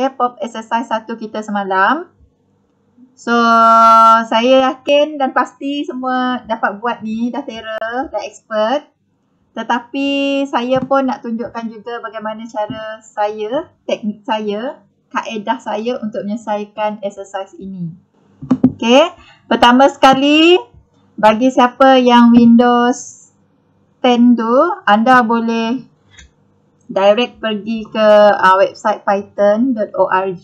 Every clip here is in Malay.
Okay, pop exercise 1 kita semalam. So, saya yakin dan pasti semua dapat buat ni, dah terror, dah expert. Tetapi saya pun nak tunjukkan juga bagaimana cara saya, teknik saya, kaedah saya untuk menyelesaikan exercise ini. Okay, pertama sekali, bagi siapa yang Windows 10 tu, anda boleh direct pergi ke website python.org,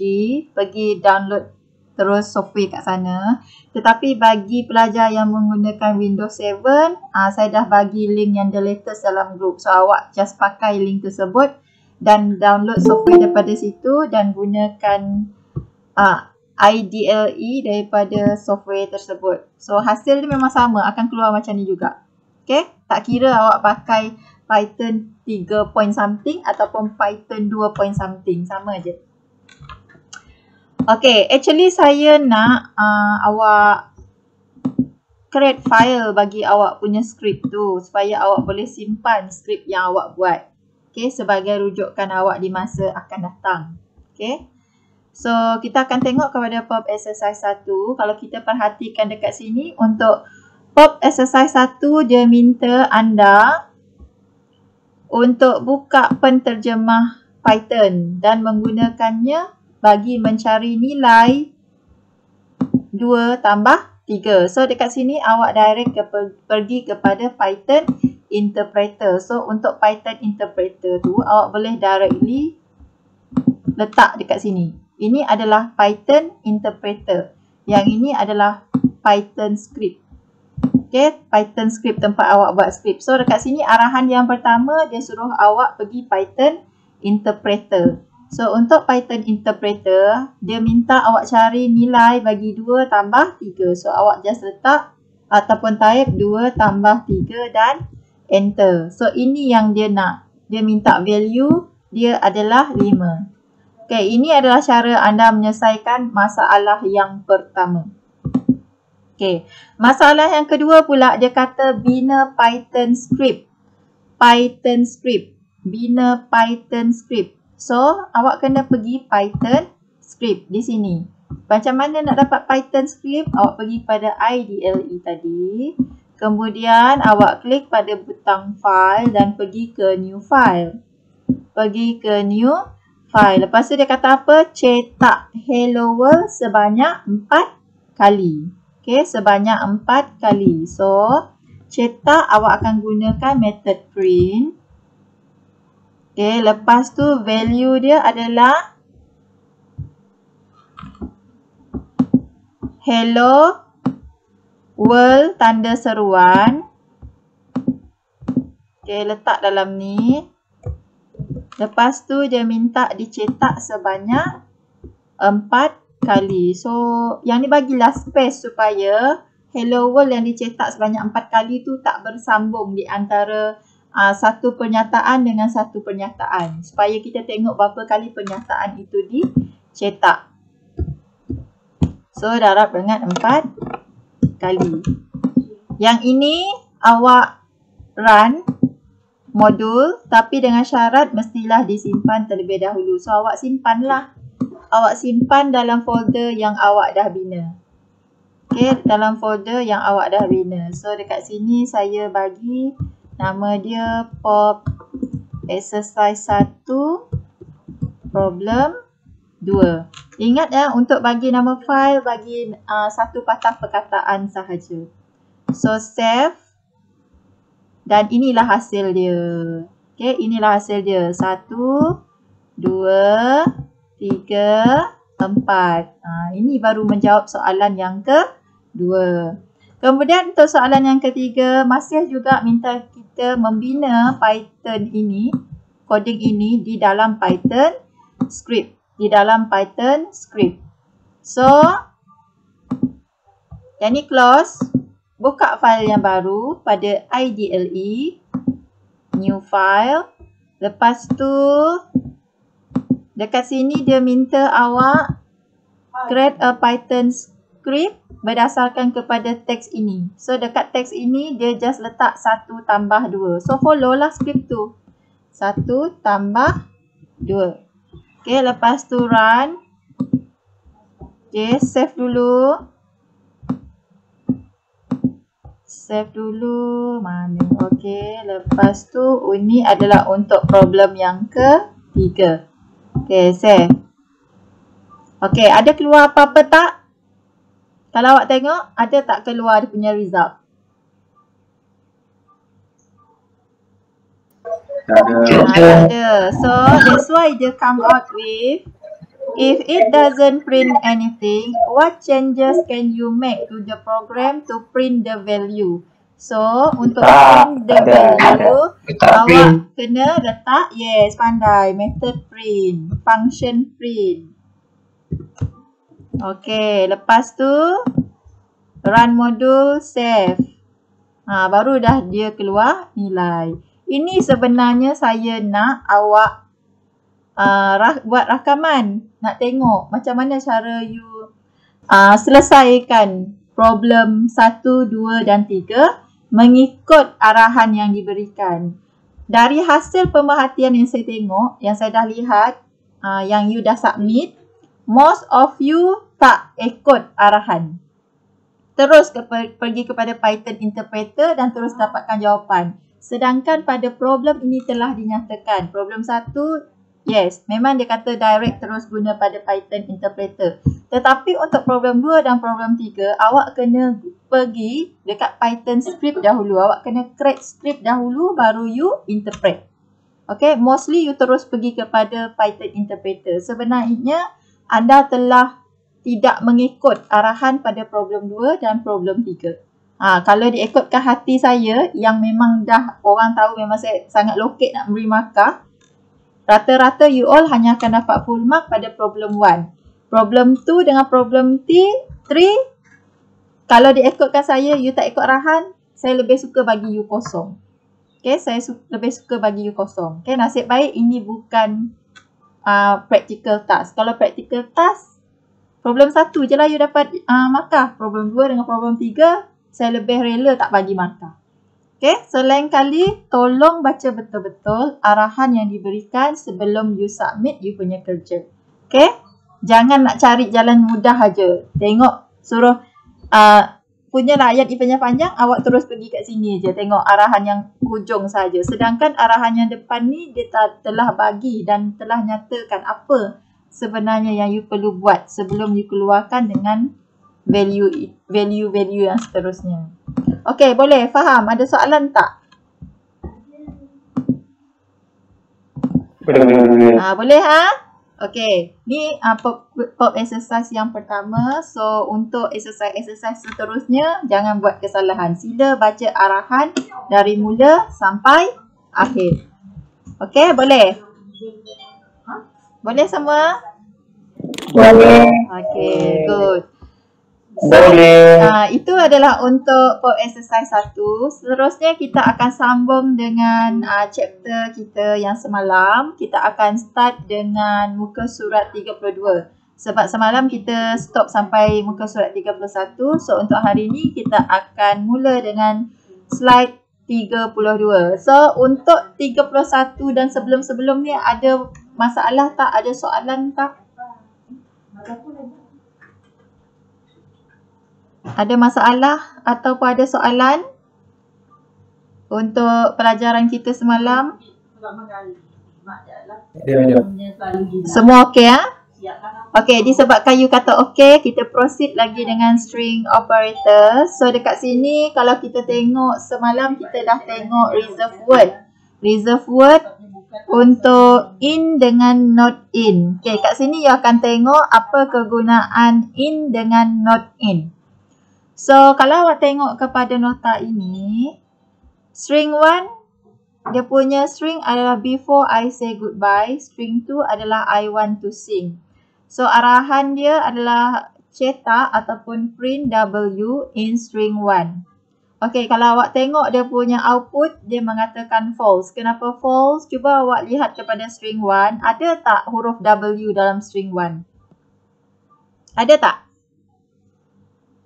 pergi download terus software kat sana. Tetapi bagi pelajar yang menggunakan Windows 7, saya dah bagi link yang the latest dalam group. So awak just pakai link tersebut dan download software daripada situ dan gunakan IDLE daripada software tersebut. So hasil dia memang sama, akan keluar macam ni juga. Okay, tak kira awak pakai Python 3 point something ataupun Python 2 point something, sama je. Okay, actually saya nak awak create file bagi awak punya script tu supaya awak boleh simpan script yang awak buat. Okay, sebagai rujukan awak di masa akan datang. Okay, so kita akan tengok kepada pop exercise 1. Kalau kita perhatikan dekat sini, untuk pop exercise 1 dia minta anda untuk buka penterjemah Python dan menggunakannya bagi mencari nilai 2 tambah 3. So dekat sini awak direct pergi kepada Python interpreter. So untuk Python interpreter tu awak boleh directly letak dekat sini. Ini adalah Python interpreter. Yang ini adalah Python script. Okay, Python script tempat awak buat script. So dekat sini arahan yang pertama dia suruh awak pergi Python interpreter. So untuk Python interpreter dia minta awak cari nilai bagi 2 tambah 3. So awak just letak ataupun type 2 tambah 3 dan enter. So ini yang dia nak. Dia minta value dia adalah 5. Okay, ini adalah cara anda menyelesaikan masalah yang pertama. Okay, masalah yang kedua pula dia kata bina Python script. Python script. Bina Python script. So, awak kena pergi Python script di sini. Macam mana nak dapat Python script? Awak pergi pada IDLE tadi. Kemudian awak klik pada butang file dan pergi ke new file. Pergi ke new file. Lepas tu dia kata apa? Cetak hello world sebanyak 4 kali. Okay, sebanyak 4 kali. So, cetak awak akan gunakan method print. Okay, lepas tu value dia adalah hello world tanda seruan. Okay, letak dalam ni. Lepas tu dia minta dicetak sebanyak 4 kali. So, yang ni bagilah space supaya hello world yang dicetak sebanyak 4 kali tu tak bersambung di antara satu pernyataan dengan satu pernyataan. Supaya kita tengok berapa kali pernyataan itu dicetak. So, darab dengan 4 kali. Yang ini awak run modul tapi dengan syarat mestilah disimpan terlebih dahulu. So, awak simpanlah. Awak simpan dalam folder yang awak dah bina. Okay, dalam folder yang awak dah bina. So, dekat sini saya bagi nama dia pop exercise 1 problem 2. Ingat ya, untuk bagi nama file, bagi satu patah perkataan sahaja. So, save. Dan inilah hasil dia. Okay, inilah hasil dia. 1, 2, 3, 4. Ini baru menjawab soalan yang kedua. Kemudian untuk soalan yang ketiga, masih juga minta kita membina Python ini, coding ini di dalam Python script. Di dalam Python script. So, yang ni close. Buka file yang baru pada IDLE. New file. Lepas tu, dekat sini dia minta awak create a Python script berdasarkan kepada teks ini. So dekat teks ini dia just letak 1 tambah 2. So follow lah script tu. 1 tambah 2. Okay, lepas tu run. Okay, save dulu. Save dulu. Mana? Okay, lepas tu ini adalah untuk problem yang ketiga. Okay, save. Okay, ada keluar apa-apa tak? Kalau awak tengok, ada tak keluar dia punya result? Ada. So, that's why dia come out with, if it doesn't print anything, what changes can you make to the program to print the value? So, untuk print the value, awak kena letak, yes, pandai, method print, function print. Okay, lepas tu, run module, save. Baru dah dia keluar nilai. Ini sebenarnya saya nak awak buat rakaman. Nak tengok macam mana cara you selesaikan problem 1, 2 dan 3 mengikut arahan yang diberikan. Dari hasil pemerhatian yang saya tengok, yang saya dah lihat, yang you dah submit, most of you tak ikut arahan. Terus pergi kepada Python interpreter dan terus dapatkan jawapan. Sedangkan pada problem ini telah dinyatakan. Problem 1, yes, memang dia kata direct terus guna pada Python interpreter. Tetapi untuk problem 2 dan problem 3, awak kena pergi dekat Python script dahulu. Awak kena create script dahulu baru you interpret. Okay, mostly you terus pergi kepada Python interpreter. Sebenarnya anda telah tidak mengikut arahan pada problem 2 dan problem 3. Kalau diikutkan hati saya yang memang dah orang tahu memang saya sangat lokek nak beri markah, rata-rata you all hanya akan dapat full mark pada problem 1. Problem 2 dengan problem 3, kalau diikutkan saya, you tak ikut arahan, saya lebih suka bagi you kosong. Okay, saya lebih suka bagi you kosong. Okay, nasib baik ini bukan practical task. Kalau practical task, problem 1 je lah you dapat markah. Problem 2 dengan problem 3, saya lebih rela tak bagi markah. Okay, so lain kali tolong baca betul-betul arahan yang diberikan sebelum you submit you punya kerja. Okay, jangan nak cari jalan mudah aja. Tengok suruh punya ayat panjang, awak terus pergi kat sini je. Tengok arahan yang hujung saja. Sedangkan arahan yang depan ni dia telah bagi dan telah nyatakan apa sebenarnya yang you perlu buat sebelum you keluarkan dengan value yang seterusnya. Okey, boleh faham? Ada soalan tak? Boleh Okey, ni pop exercise yang pertama. So untuk exercise seterusnya jangan buat kesalahan. Sila baca arahan dari mula sampai akhir. Okey, boleh? Boleh semua? Boleh. Okey, good. Boleh. Itu adalah untuk pop exercise 1. Seterusnya kita akan sambung dengan chapter kita yang semalam. Kita akan start dengan muka surat 32. Sebab semalam kita stop sampai muka surat 31. So untuk hari ini kita akan mula dengan slide 32. So untuk 31 dan sebelum-sebelum ni ada masalah tak? Ada soalan tak? Ada masalah ataupun ada soalan untuk pelajaran kita semalam? Semua okey Okey, disebabkan you kata okey, kita proceed lagi dengan string operator. So dekat sini kalau kita tengok semalam kita dah tengok reserve word. Reserve word untuk in dengan not in. Okey, kat sini you akan tengok apa kegunaan in dengan not in. So, kalau awak tengok kepada nota ini, string 1, dia punya string adalah before I say goodbye. String 2 adalah I want to sing. So, arahan dia adalah cetak ataupun print W in string 1. Okay, kalau awak tengok dia punya output, dia mengatakan false. Kenapa false? Cuba awak lihat kepada string 1. Ada tak huruf W dalam string 1? Ada tak?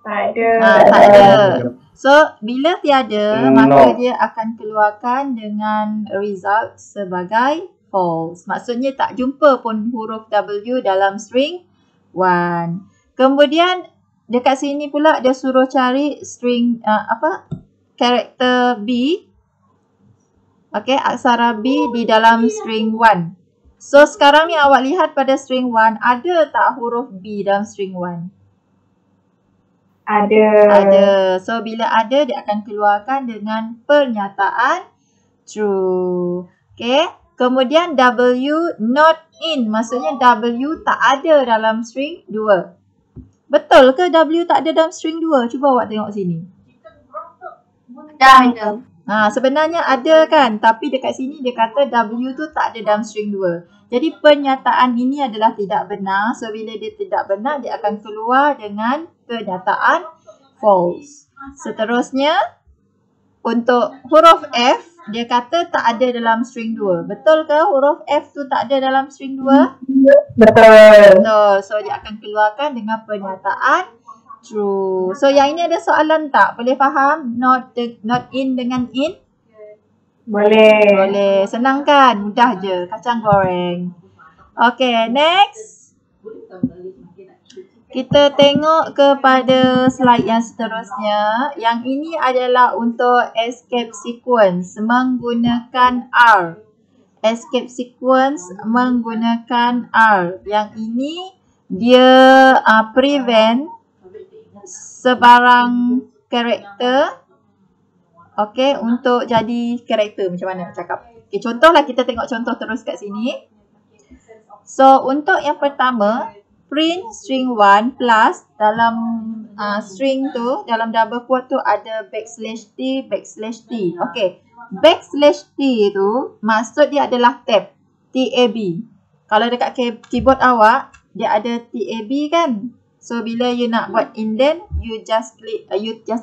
Tak ada. Tak ada. So, bila tiada, maka dia akan keluarkan dengan result sebagai false. Maksudnya tak jumpa pun huruf W dalam string 1. Kemudian dekat sini pula dia suruh cari string karakter B. Okey, aksara B di dalam string 1. So sekarang ni awak lihat pada string 1, ada tak huruf B dalam string 1? Ada. Ada. So bila ada, dia akan keluarkan dengan pernyataan true. Okay. Kemudian W not in. Maksudnya W tak ada dalam string 2. Betul ke W tak ada dalam string 2? Cuba awak tengok sini. Ada. Sebenarnya ada kan. Tapi dekat sini dia kata W tu tak ada dalam string 2. Jadi pernyataan ini adalah tidak benar. So bila dia tidak benar, dia akan keluar dengan pernyataan false. Seterusnya, untuk huruf F, dia kata tak ada dalam string 2. Betul ke huruf F tu tak ada dalam string 2? Betul. Betul. So dia akan keluarkan dengan pernyataan true. So yang ini ada soalan tak? Boleh faham? Not in dengan in? Boleh. Boleh. Senang kan? Mudah je. Kacang goreng. Okay, next. Kita tengok kepada slide yang seterusnya. Yang ini adalah untuk escape sequence menggunakan R. Escape sequence menggunakan R. Yang ini dia prevent sebarang karakter. Okay, untuk jadi karakter. Macam mana nak cakap? Okay, contohlah kita tengok contoh terus kat sini. So, untuk yang pertama, print string 1 plus dalam string tu, dalam double quote tu ada backslash T, backslash T. Okay, backslash T tu maksud dia adalah tab, TAB. Kalau dekat keyboard awak, dia ada TAB kan? So, bila you nak buat indent, you just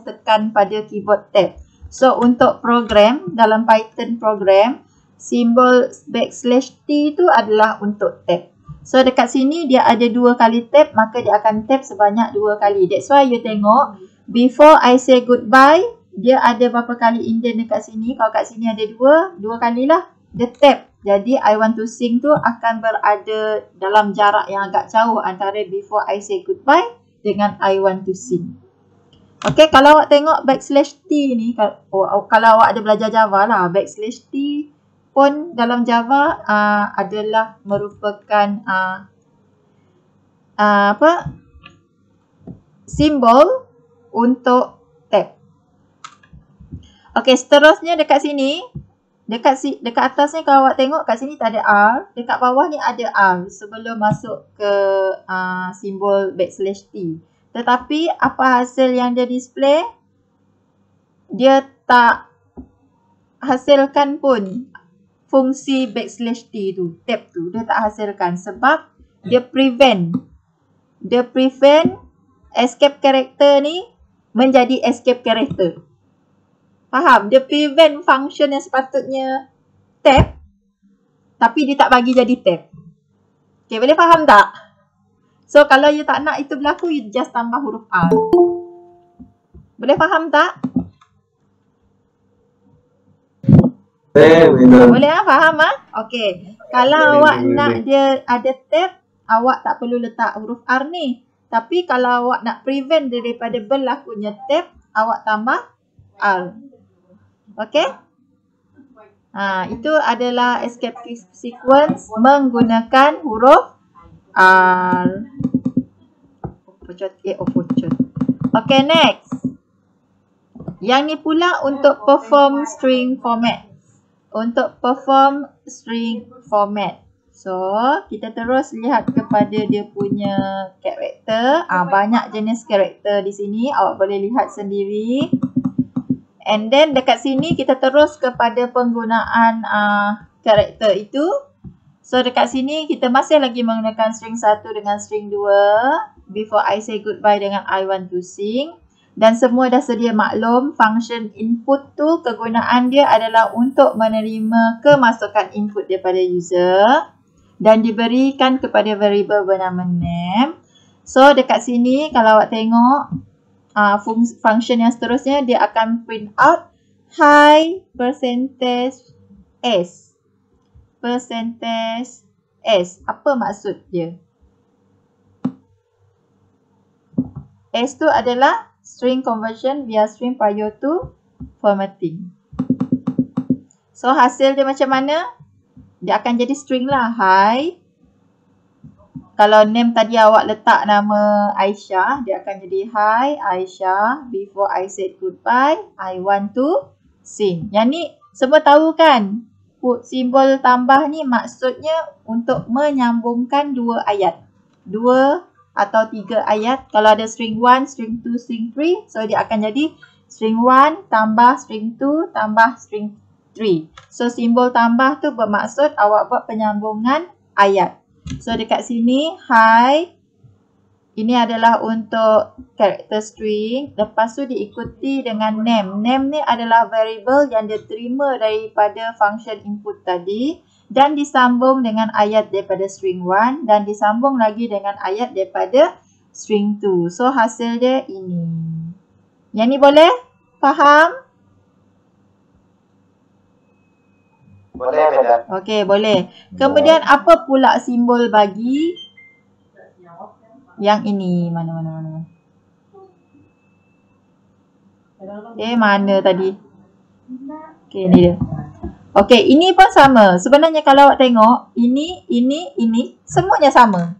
tekan pada keyboard tab. So, untuk program, dalam Python program, simbol backslash T tu adalah untuk tab. So, dekat sini dia ada 2 kali tab, maka dia akan tab sebanyak 2 kali. That's why you tengok, before I say goodbye, dia ada berapa kali indent dekat sini. Kalau kat sini ada 2 kalilah, dia tab. Jadi, I want to sing tu akan berada dalam jarak yang agak jauh antara before I say goodbye dengan I want to sing. Okay, kalau awak tengok backslash T ni, kalau awak ada belajar Java lah, backslash T pun dalam Java adalah merupakan simbol untuk tab. Okay, seterusnya dekat sini, dekat atas ni kalau awak tengok kat sini tak ada R, dekat bawah ni ada R sebelum masuk ke simbol backslash T. Tetapi apa hasil yang dia display? Dia tak hasilkan pun fungsi backslash T tu, tab tu. Dia tak hasilkan sebab dia prevent escape character ni menjadi escape character. Faham? Dia prevent function yang sepatutnya tab, tapi dia tak bagi jadi tab. Okay, boleh faham tak? So, kalau you tak nak itu berlaku, you just tambah huruf R. Boleh faham tak? Boleh faham Okay. Kalau awak nak dia ada tab, awak tak perlu letak huruf R ni. Tapi kalau awak nak prevent daripada berlakunya tab, awak tambah R. Okay? Itu adalah escape sequence menggunakan huruf R. Okay, next. Yang ni pula untuk perform string format. So, kita terus lihat kepada dia punya karakter. Banyak jenis karakter di sini. Awak boleh lihat sendiri. And then dekat sini kita terus kepada penggunaan karakter itu. So, dekat sini kita masih lagi menggunakan string 1 dengan string 2. Before I say goodbye dengan I want to sing. Dan semua dah sedia maklum, function input tu kegunaan dia adalah untuk menerima kemasukan input daripada user. Dan diberikan kepada variable bernama name. So, dekat sini kalau awak tengok, function yang seterusnya dia akan print out high percentage S. percentage S. Apa maksud dia? S tu adalah string conversion via string prior to formatting. So hasil dia macam mana? Dia akan jadi string lah. Hi. Kalau name tadi awak letak nama Aisyah, dia akan jadi hi Aisyah. Before I said goodbye, I want to sing. Yang ni semua tahu kan? Put simbol tambah ni maksudnya untuk menyambungkan dua ayat. Dua atau tiga ayat. Kalau ada string 1, string 2, string 3. So dia akan jadi string 1 tambah string 2 tambah string 3. So simbol tambah tu bermaksud awak buat penyambungan ayat. So dekat sini, hi. Ini adalah untuk character string. Lepas tu diikuti dengan name. Name ni adalah variable yang dia terima daripada function input tadi. Dan disambung dengan ayat daripada string 1. Dan disambung lagi dengan ayat daripada string 2. So hasil dia ini. Yang ni boleh? Faham? Boleh, Madam. Okey, boleh. Kemudian apa pula simbol bagi yang ini? Mana. Mana tadi? Okey, ni dia. Okey, ini pun sama. Sebenarnya kalau awak tengok, ini, semuanya sama.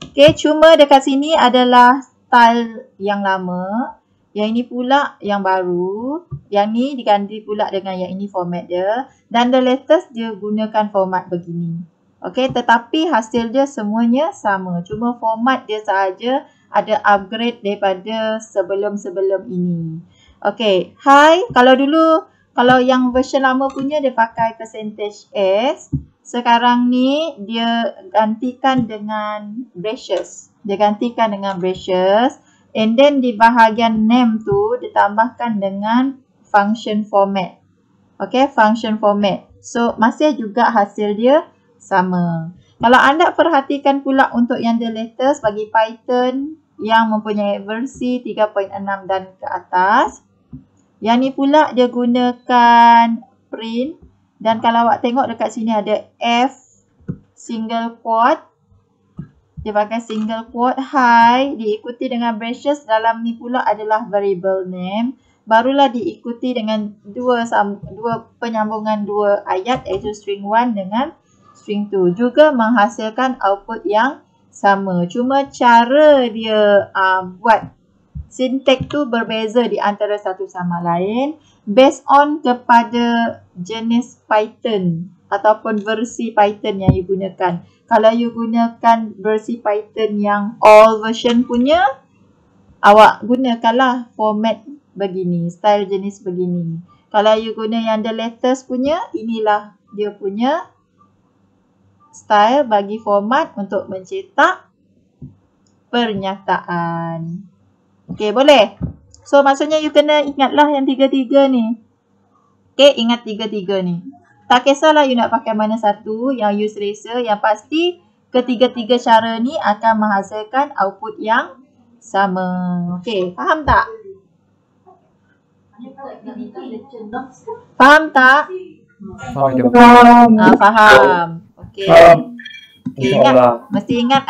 Okey, cuma dekat sini adalah style yang lama. Yang ini pula yang baru. Yang ni diganti pula dengan yang ini format dia. Dan the latest dia gunakan format begini. Okey, tetapi hasil dia semuanya sama. Cuma format dia sahaja ada upgrade daripada sebelum-sebelum ini. Okey, hi. Kalau yang version lama punya dia pakai percentage S. Sekarang ni dia gantikan dengan braces. And then di bahagian name tu ditambahkan dengan function format. Okay, function format. So masih juga hasil dia sama. Kalau anda perhatikan pula untuk yang the latest bagi Python yang mempunyai versi 3.6 dan ke atas. Yang ni pula dia gunakan print. Dan kalau awak tengok dekat sini ada F single quote. Dia pakai single quote hi, diikuti dengan braces. Dalam ni pula adalah variable name. Barulah diikuti dengan dua penyambungan dua ayat, iaitu string 1 dengan string 2. Juga menghasilkan output yang sama. Cuma cara dia buat sintek tu berbeza di antara satu sama lain. Based on kepada jenis Python ataupun versi Python yang you gunakan. Kalau you gunakan versi Python yang all version punya, awak gunakanlah format begini, style jenis begini. Kalau you guna yang the latest punya, inilah dia punya style bagi format untuk mencetak pernyataan. Okey, boleh? So maksudnya you kena ingatlah yang tiga-tiga ni. Okey, ingat tiga-tiga ni. Tak kisahlah you nak pakai mana satu yang you selesa. Yang pasti ketiga-tiga cara ni akan menghasilkan output yang sama. Okey, faham tak? Faham tak? Faham. Okey. Ingat, mesti ingat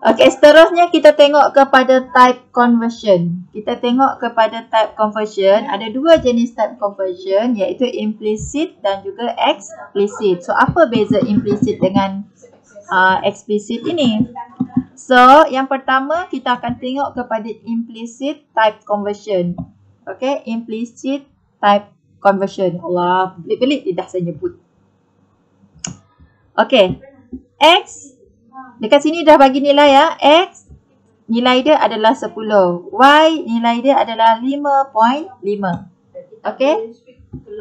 Okey, seterusnya kita tengok kepada type conversion. Ada dua jenis type conversion, iaitu implicit dan juga explicit. So, apa beza implicit dengan explicit ini? So, yang pertama kita akan tengok kepada implicit type conversion. Okey, implicit type conversion. Allah, pelik-pelik dia dah saya nyebut. Okey, X. Dekat sini dah bagi nilai ya. X nilai dia adalah 10. Y nilai dia adalah 5.5. Okey.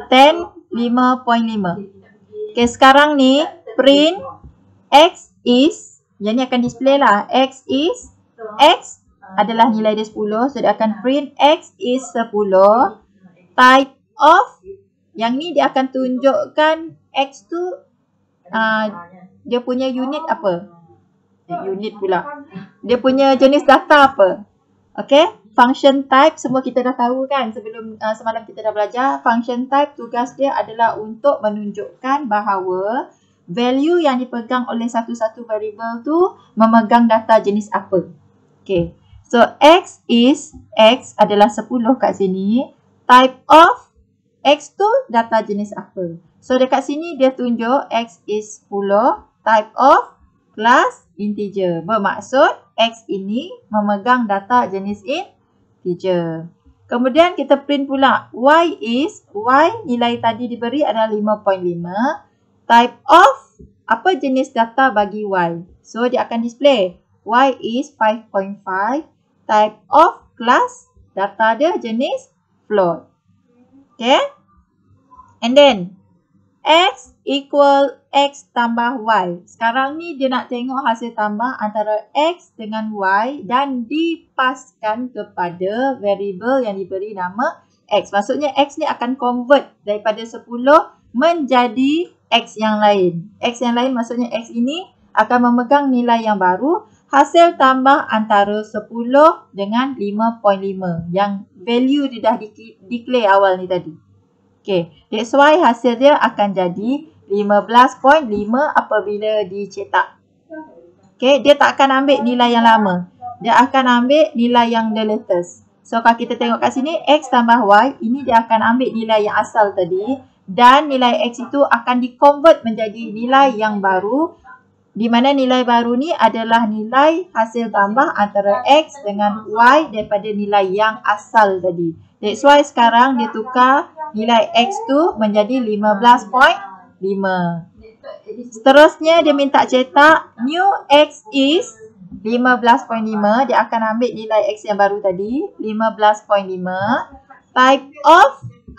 10 5.5. Okey, sekarang ni print X is, yang ni akan display lah. X adalah nilai dia 10. So dia akan print X is 10. Type of, yang ni dia akan tunjukkan X tu dia punya unit apa? Unit pula. Dia punya jenis data apa? Okey. function type semua kita dah tahu kan, sebelum semalam kita dah belajar. Function type tugas dia adalah untuk menunjukkan bahawa value yang dipegang oleh satu-satu variable tu memegang data jenis apa. Okay, so X adalah 10 kat sini. Type of X tu data jenis apa. So dekat sini dia tunjuk X is 10, type of class integer. Bermaksud X ini memegang data jenis integer. Kemudian kita print pula Y nilai tadi diberi adalah 5.5. Type of apa jenis data bagi Y. So dia akan display Y is 5.5. Type of class data dia jenis float. Okay. And then X equal X tambah Y. Sekarang ni dia nak tengok hasil tambah antara X dengan Y dan dipaskan kepada variable yang diberi nama X. Maksudnya X ni akan convert daripada 10 menjadi X yang lain. X yang lain maksudnya X ini akan memegang nilai yang baru. Hasil tambah antara 10 dengan 5.5. Yang value dia dah declare awal ni tadi. Okay, that's why hasil dia akan jadi 15.5 apabila dicetak. Okay, dia tak akan ambil nilai yang lama. Dia akan ambil nilai yang the latest. So, kalau kita tengok kat sini, X tambah Y, ini dia akan ambil nilai yang asal tadi. Dan nilai X itu akan di-convert menjadi nilai yang baru. Di mana nilai baru ni adalah nilai hasil tambah antara X dengan Y daripada nilai yang asal tadi. That's why sekarang dia tukar nilai X tu menjadi 15.5. Seterusnya dia minta cetak new X is 15.5. Dia akan ambil nilai X yang baru tadi 15.5. Type of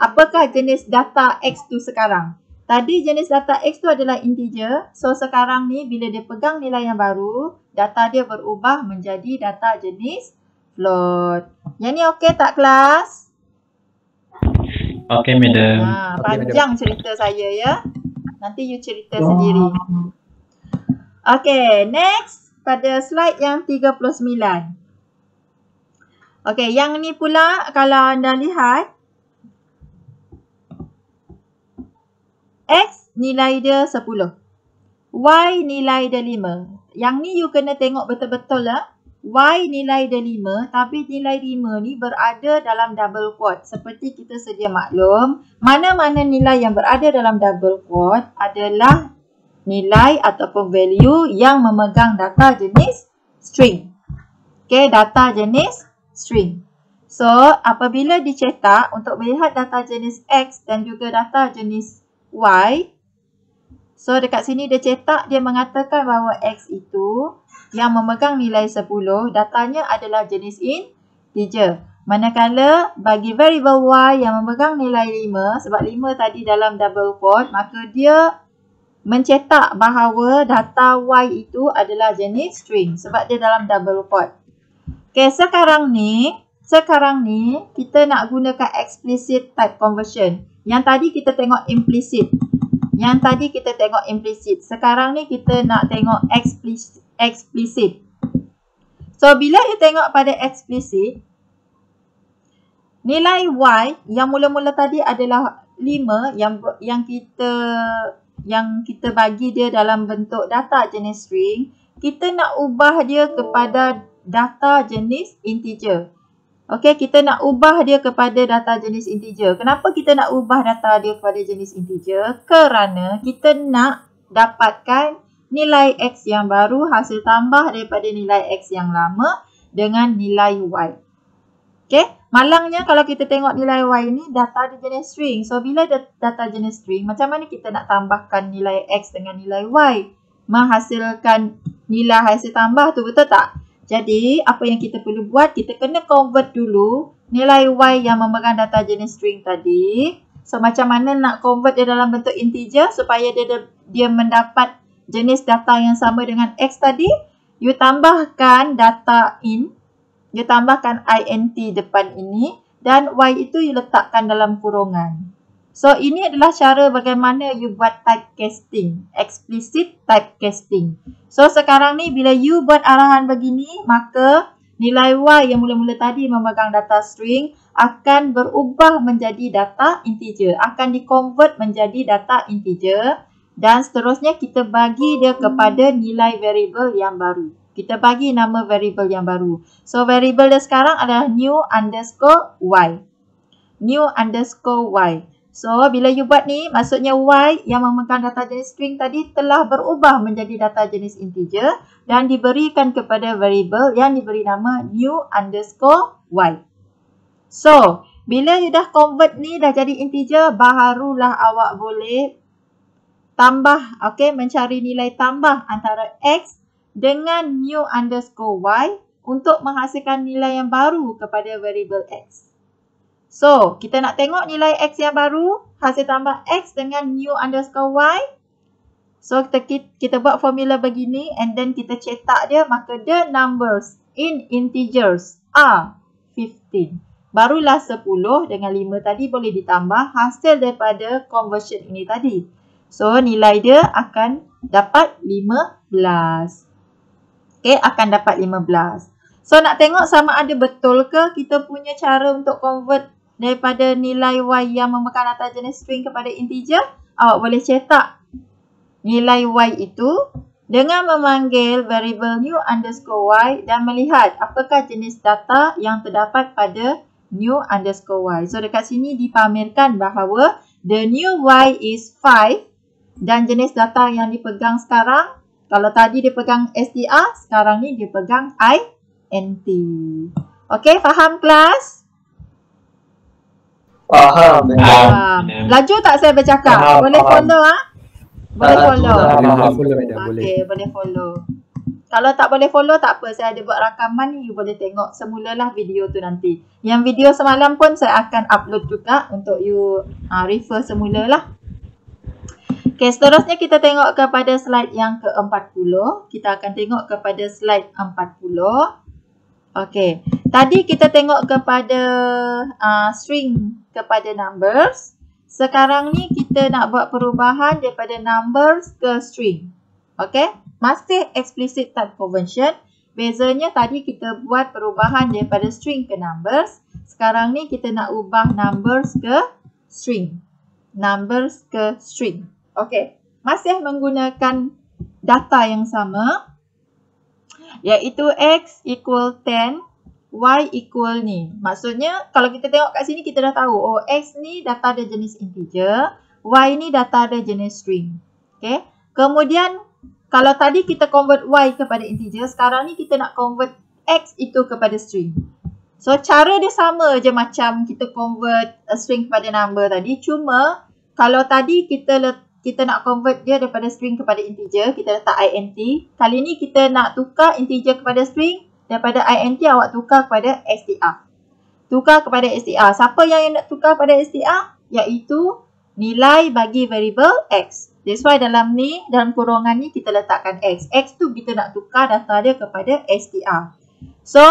apakah jenis data X tu sekarang. Tadi jenis data X tu adalah integer. So sekarang ni bila dia pegang nilai yang baru, data dia berubah menjadi data jenis float. Yang ni okey tak kelas? Okey, madam. Panjang cerita saya ya. Nanti you cerita sendiri. Okey, next pada slide yang 39. Okey, yang ni pula kalau anda lihat X nilai dia 10. Y nilai dia 5. Yang ni you kena tengok betul-betul lah. Y nilai dia 5, tapi nilai 5 ni berada dalam double quote. Seperti kita sedia maklum, mana-mana nilai yang berada dalam double quote adalah nilai ataupun value yang memegang data jenis string. Okay, data jenis string. So, apabila dicetak untuk melihat data jenis X dan juga data jenis Y, so dekat sini dia cetak, dia mengatakan bahawa X itu yang memegang nilai 10, datanya adalah jenis integer. Manakala bagi variable Y yang memegang nilai 5, sebab 5 tadi dalam double quote, maka dia mencetak bahawa data Y itu adalah jenis string sebab dia dalam double quote. Okay, sekarang ni kita nak gunakan explicit type conversion. Yang tadi kita tengok implicit. Sekarang ni kita nak tengok explicit. So, bila you tengok pada explicit, nilai Y yang mula-mula tadi adalah 5 yang kita bagi dia dalam bentuk data jenis string, kita nak ubah dia kepada data jenis integer. Okey, kita nak ubah dia kepada data jenis integer. Kenapa kita nak ubah data dia kepada jenis integer? Kerana kita nak dapatkan nilai X yang baru hasil tambah daripada nilai X yang lama dengan nilai Y. Okey, malangnya kalau kita tengok nilai Y ni data dia jenis string. So, bila data jenis string, macam mana kita nak tambahkan nilai X dengan nilai Y? Menghasilkan nilai hasil tambah tu, betul tak? Jadi, apa yang kita perlu buat? Kita kena convert dulu nilai Y yang memegang data jenis string tadi. So, macam mana nak convert dia dalam bentuk integer supaya dia mendapat jenis data yang sama dengan X tadi? You tambahkan data in, you tambahkan int depan ini dan Y itu you letakkan dalam kurungan. So, ini adalah cara bagaimana you buat typecasting, explicit typecasting. So, sekarang ni bila you buat arahan begini, maka nilai Y yang mula-mula tadi memegang data string akan berubah menjadi data integer. Akan di-convert menjadi data integer dan seterusnya kita bagi dia kepada nilai variable yang baru. Kita bagi nama variable yang baru. So, variable dia sekarang adalah new underscore Y. New underscore Y. So, bila you buat ni, maksudnya Y yang memegang data jenis string tadi telah berubah menjadi data jenis integer dan diberikan kepada variable yang diberi nama new underscore Y. So, bila you dah convert ni dah jadi integer, barulah awak boleh tambah, okay, mencari nilai tambah antara X dengan new underscore Y untuk menghasilkan nilai yang baru kepada variable X. So, kita nak tengok nilai X yang baru, hasil tambah X dengan new underscore Y. So, kita buat formula begini and then kita cetak dia, maka the numbers in integers are 15. Barulah 10 dengan 5 tadi boleh ditambah hasil daripada conversion ini tadi. So, nilai dia akan dapat 15. Okay, akan dapat 15. So, nak tengok sama ada betul ke kita punya cara untuk convert daripada nilai Y yang memegang data jenis string kepada integer. Awak boleh cetak nilai Y itu dengan memanggil variable new underscore Y dan melihat apakah jenis data yang terdapat pada new underscore Y. So, dekat sini dipamerkan bahawa the new Y is 5 dan jenis data yang dipegang sekarang, kalau tadi dia pegang str, sekarang ni dia pegang int. Okay, faham kelas? Faham. Laju tak saya bercakap? Faham, Boleh faham. follow Boleh follow? Boleh. Okay, boleh follow. Kalau tak boleh follow, tak apa. Saya ada buat rakaman ni, you boleh tengok semulalah video tu nanti. Yang video semalam pun saya akan upload juga untuk you refer semulalah. Okay, seterusnya kita tengok kepada slide yang ke-40. Kita akan tengok kepada slide 40. Okay, tadi kita tengok kepada string kepada numbers. Sekarang ni kita nak buat perubahan daripada numbers ke string. Okay, masih explicit type conversion. Bezanya tadi kita buat perubahan daripada string ke numbers. Sekarang ni kita nak ubah numbers ke string. Numbers ke string. Okay, masih menggunakan data yang sama, iaitu X equal 10, Y equal ni. Maksudnya, kalau kita tengok kat sini, kita dah tahu, oh X ni data dia jenis integer, Y ni data dia jenis string. Okay, kemudian, kalau tadi kita convert Y kepada integer, sekarang ni kita nak convert X itu kepada string. So, cara dia sama je macam kita convert a string kepada number tadi. Cuma, kalau tadi kita nak convert dia daripada string kepada integer, kita letak int. Kali ni kita nak tukar integer kepada string, daripada int awak tukar kepada str. Tukar kepada str. Siapa yang nak tukar kepada str? Iaitu nilai bagi variable X. That's why dalam kurungan ni kita letakkan X. X tu kita nak tukar data dia kepada str. So,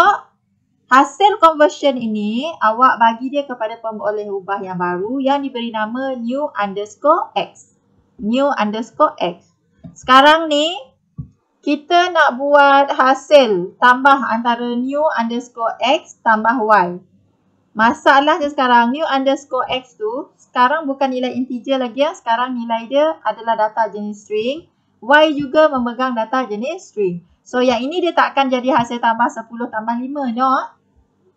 hasil conversion ini awak bagi dia kepada pemboleh ubah yang baru yang diberi nama new underscore X. New underscore X. Sekarang ni kita nak buat hasil tambah antara new underscore X tambah Y. Masalahnya sekarang new underscore X tu sekarang bukan nilai integer lagi ya. Sekarang nilai dia adalah data jenis string. Y juga memegang data jenis string. So yang ini dia tak akan jadi hasil tambah 10 tambah 5. No.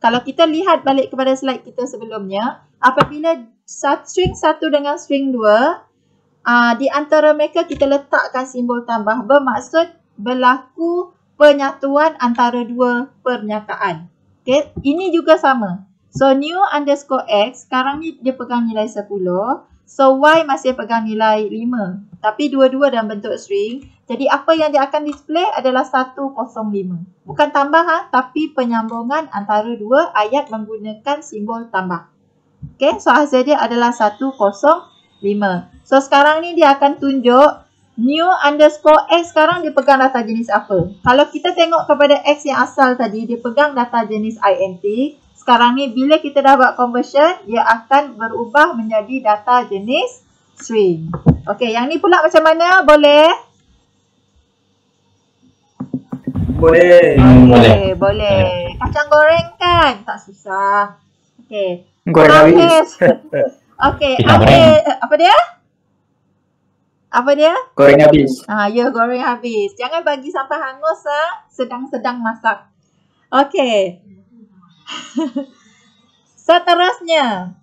Kalau kita lihat balik kepada slide kita sebelumnya, apabila string 1 dengan string 2, di antara mereka kita letakkan simbol tambah, bermaksud berlaku penyatuan antara dua pernyataan. Okay, ini juga sama. So, new underscore X, sekarang ni dia pegang nilai 10. So, Y masih pegang nilai 5. Tapi dua-dua dalam bentuk string. Jadi, apa yang dia akan display adalah 105. Bukan tambah, tapi penyambungan antara dua ayat menggunakan simbol tambah. Okay, so hasil dia adalah 105. So, sekarang ni dia akan tunjuk new underscore X sekarang dia pegang data jenis apa. Kalau kita tengok kepada X yang asal tadi, dia pegang data jenis int. Sekarang ni bila kita dah buat conversion, dia akan berubah menjadi data jenis string. Okey, yang ni pula macam mana? Boleh? Boleh. Boleh. kacang goreng kan? Tak susah. Okey. Goreng habis. Okey, Goreng. apa dia? Apa dia? Goreng habis. Ya, goreng habis. Jangan bagi sampai hangus sedang-sedang masak. Okey. Seterusnya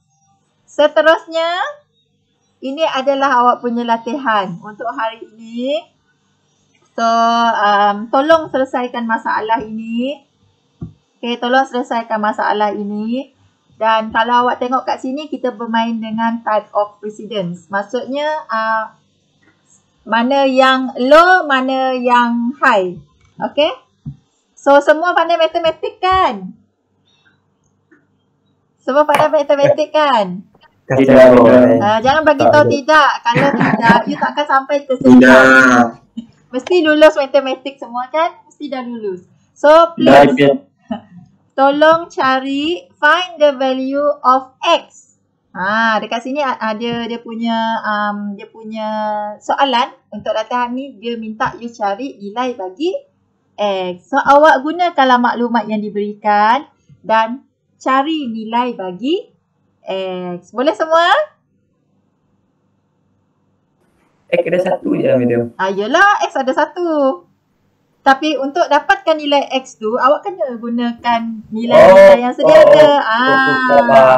ini adalah awak punya latihan untuk hari ini. So, tolong selesaikan masalah ini. Okay, tolong selesaikan masalah ini. Dan kalau awak tengok kat sini, kita bermain dengan type of precedence. Maksudnya, mana yang low, mana yang high. Okay? So, semua pandai matematik kan? Semua pandai matematik kan? Jangan bagi tahu tidak. Kalau tidak, you takkan sampai ke sini. Mesti lulus matematik semua kan? Mesti dah lulus. So, please tolong cari find the value of x. Dekat sini ada dia punya soalan untuk latihan ni. Dia minta you cari nilai bagi x. So, awak gunakanlah maklumat yang diberikan dan cari nilai bagi x. Boleh semua? X ada satu je medium. Yelah, x ada satu. Tapi untuk dapatkan nilai x tu, awak kena gunakan nilai-nilai yang sedia ada.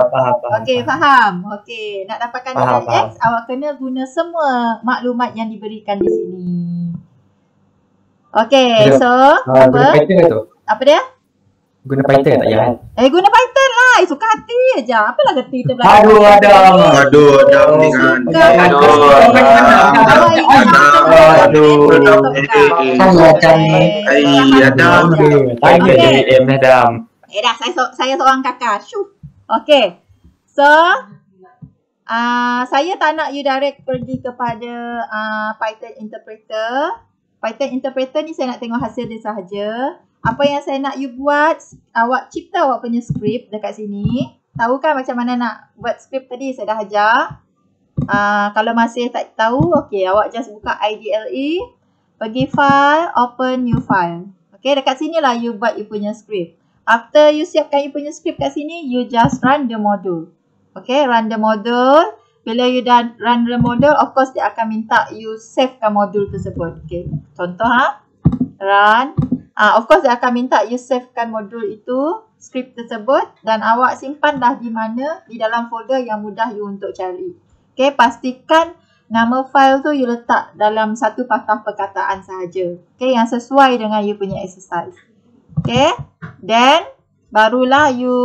Faham. Okey, faham. Okey, nak dapatkan nilai x, awak kena guna semua maklumat yang diberikan di sini. Okey, so Guna Python ke tu? apa dia? Guna Python tak payah. Guna Python lah. Suka hati aja. Apalah kerti kita belajar. Aduh, Adam ni kan. Dah, saya seorang kakak. Syuh. Okay. So, saya tak nak you direct pergi kepada Python Interpreter. Python Interpreter ni saya nak tengok hasil dia sahaja. Apa yang saya nak you buat, awak cipta awak punya skrip dekat sini. Tahu kan macam mana nak buat skrip tadi saya dah ajar. Kalau masih tak tahu, okey, awak just buka IDLE, pergi file, open new file. Okey, dekat sini lah you buat you punya skrip. After you siapkan you punya skrip kat sini, you just run the module. Okey, run the module. Bila you dah run the module, of course dia akan minta you savekan modul tersebut. Okey, contoh run. Of course dia akan minta you savekan modul itu, skrip tersebut, dan awak simpan dah di mana, di dalam folder yang mudah you untuk cari. Okay, pastikan nama file tu you letak dalam satu patah perkataan sahaja. Okay, yang sesuai dengan you punya exercise. Okay, then barulah you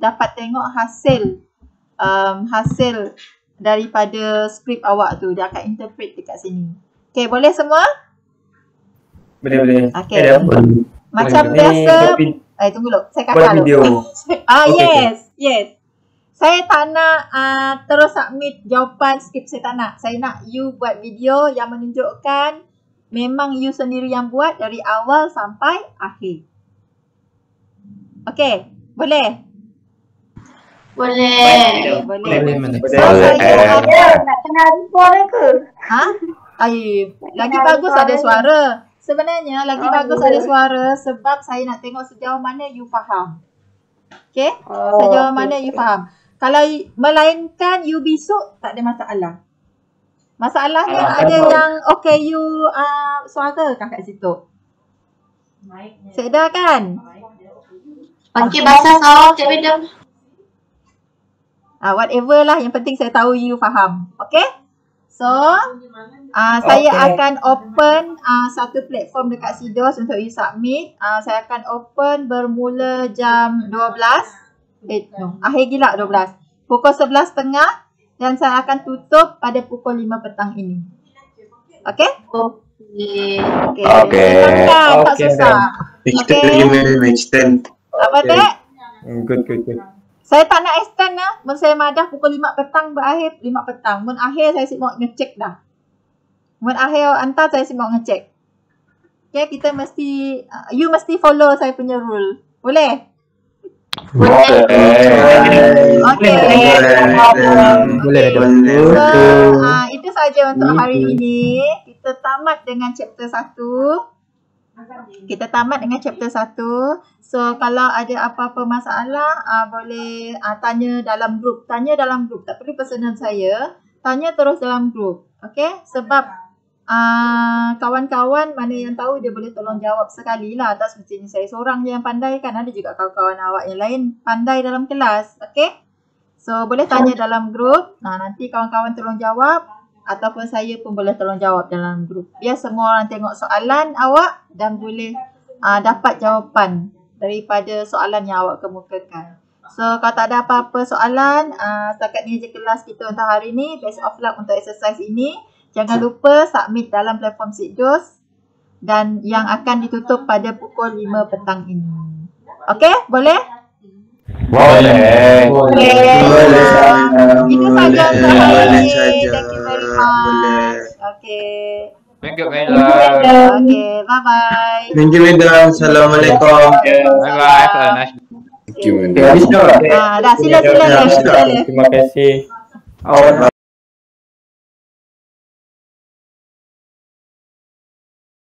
dapat tengok hasil daripada skrip awak tu. Dia akan interpret dekat sini. Okay, boleh semua? Boleh. Okay. Macam biasa. Tunggu dulu. Saya kakak dulu. Yes. Saya tak nak terus submit jawapan skrip. Saya tak nak. Saya nak you buat video yang menunjukkan memang you sendiri yang buat dari awal sampai akhir. Okay. Boleh? Boleh. Nak kena ada suara ke? Lagi bagus ada suara. Sebenarnya lagi bagus ada suara sebab saya nak tengok sejauh mana you faham. Okay? Sejauh mana you faham. Kalau melainkan you bisuk, tak ada masalah. Masalahnya ada yang okay you suara kat situ. Sedar kan? Okey, bahasa sound Cik Madam. Whatever lah, yang penting saya tahu you faham. Okay? So, saya akan open satu platform dekat Sidos untuk you submit. Saya akan open bermula jam 12. Akhir gila 12. Pukul 11.30 dan saya akan tutup pada pukul 5 petang ini. Okay? Okay. Tak susah. Extend. Apa tak? Good. Saya tak nak extend lah. Mun saya madah pukul 5 petang berakhir 5 petang. Mun akhir saya sibuk ngecek dah. Mun akhir hantar saya sibuk ngecek. Okay, kita mesti you mesti follow saya punya rule. Boleh? Boleh. So, itu saja untuk hari ini. Kita tamat dengan chapter 1. Kita tamat dengan chapter 1. So kalau ada apa-apa masalah boleh tanya dalam grup. Tanya dalam grup, tak perlu personal saya. Tanya terus dalam grup. Okay? Sebab kawan-kawan mana yang tahu dia boleh tolong jawab sekali lah. Tak semestinya saya seorang je yang pandai kan. Ada juga kawan-kawan awak yang lain pandai dalam kelas. Okay? So boleh tanya dalam grup. Nanti kawan-kawan tolong jawab. Ataupun saya pun boleh tolong jawab dalam grup. Biar semua orang tengok soalan awak dan boleh dapat jawapan daripada soalan yang awak kemukakan. So kalau tak ada apa-apa soalan, setakat ni je kelas kita untuk hari ni. Best of luck untuk exercise ini. Jangan lupa submit dalam platform Sikdos dan yang akan ditutup pada pukul 5 petang ini. Okay? Boleh? Boleh. Itu saja untuk hari ini. Thank you very much. Okay. Thank you, Meda. Okay, bye-bye. Thank you, Madam. Assalamualaikum. Bye-bye. Have a nice Habis dah. Dah, sila. Terima kasih.